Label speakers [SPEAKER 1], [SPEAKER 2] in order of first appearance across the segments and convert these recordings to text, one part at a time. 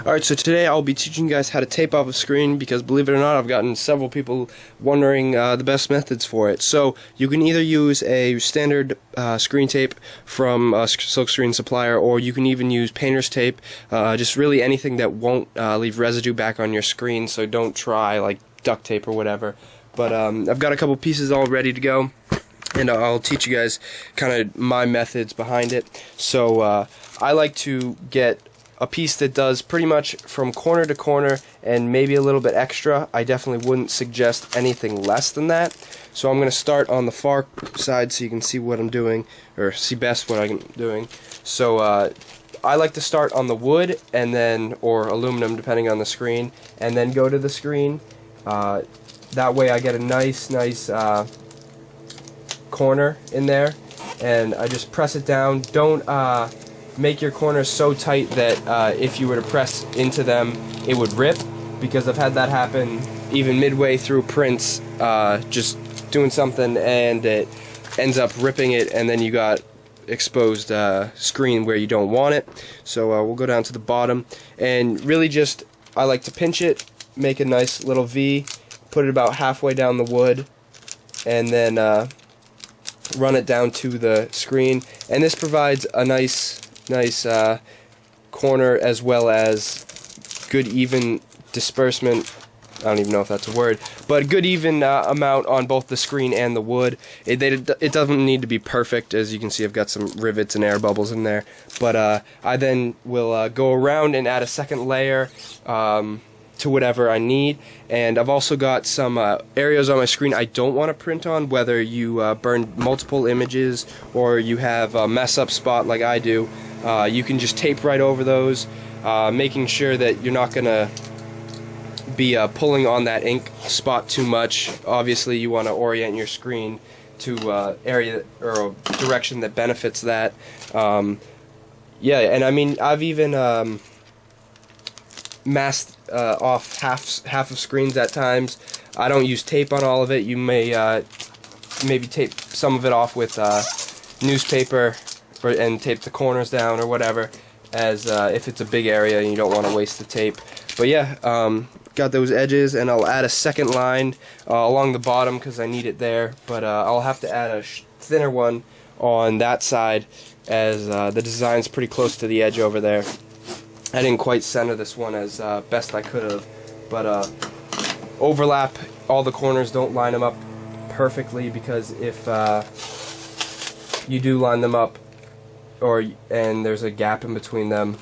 [SPEAKER 1] Alright, so today I'll be teaching you guys how to tape off a screen because, believe it or not, I've gotten several people wondering the best methods for it. So you can either use a standard screen tape from a SlikScreen supplier, or you can even use painter's tape, just really anything that won't leave residue back on your screen, so don't try like duct tape or whatever. But I've got a couple pieces all ready to go, and I'll teach you guys kind of my methods behind it. So I like to get a piece that does pretty much from corner to corner and maybe a little bit extra. I definitely wouldn't suggest anything less than that. So I'm going to start on the far side so you can see what I'm doing, or see best what I'm doing. So I like to start on the wood and then, or aluminum depending on the screen, and then go to the screen. That way I get a nice corner in there, and I just press it down. Don't make your corners so tight that if you were to press into them it would rip, because I've had that happen even midway through prints, just doing something and it ends up ripping it, and then you got exposed screen where you don't want it. So we'll go down to the bottom, and really just I like to pinch it, make a nice little V, put it about halfway down the wood, and then run it down to the screen. And this provides a nice corner, as well as good even disbursement. I don't even know if that's a word, but good even amount on both the screen and the wood. It doesn't need to be perfect. As you can see, I've got some rivets and air bubbles in there, but I then will go around and add a second layer to whatever I need. And I've also got some areas on my screen I don't want to print on, whether you burn multiple images or you have a mess up spot like I do. You can just tape right over those, making sure that you're not going to be pulling on that ink spot too much. Obviously you want to orient your screen to area or a direction that benefits that. Yeah, and I mean, I've even masked off half of screens at times. I don't use tape on all of it. You may maybe tape some of it off with newspaper, and tape the corners down or whatever, as if it's a big area and you don't want to waste the tape. But yeah, got those edges, and I'll add a second line along the bottom because I need it there, but I'll have to add a thinner one on that side, as the design's pretty close to the edge over there. I didn't quite center this one as best I could have, but overlap all the corners, don't line them up perfectly, because if you do line them up and there's a gap in between them,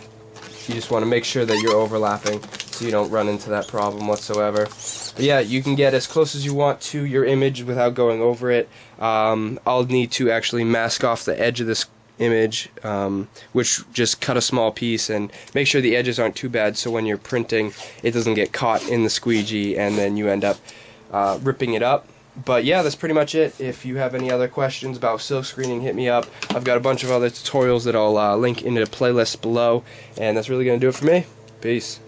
[SPEAKER 1] you just want to make sure that you're overlapping so you don't run into that problem whatsoever. But yeah, you can get as close as you want to your image without going over it. I'll need to actually mask off the edge of this image, which just cut a small piece, and make sure the edges aren't too bad so when you're printing it doesn't get caught in the squeegee and then you end up ripping it up. But yeah, that's pretty much it. If you have any other questions about silk screening, hit me up. I've got a bunch of other tutorials that I'll link into the playlist below, and that's really going to do it for me. Peace.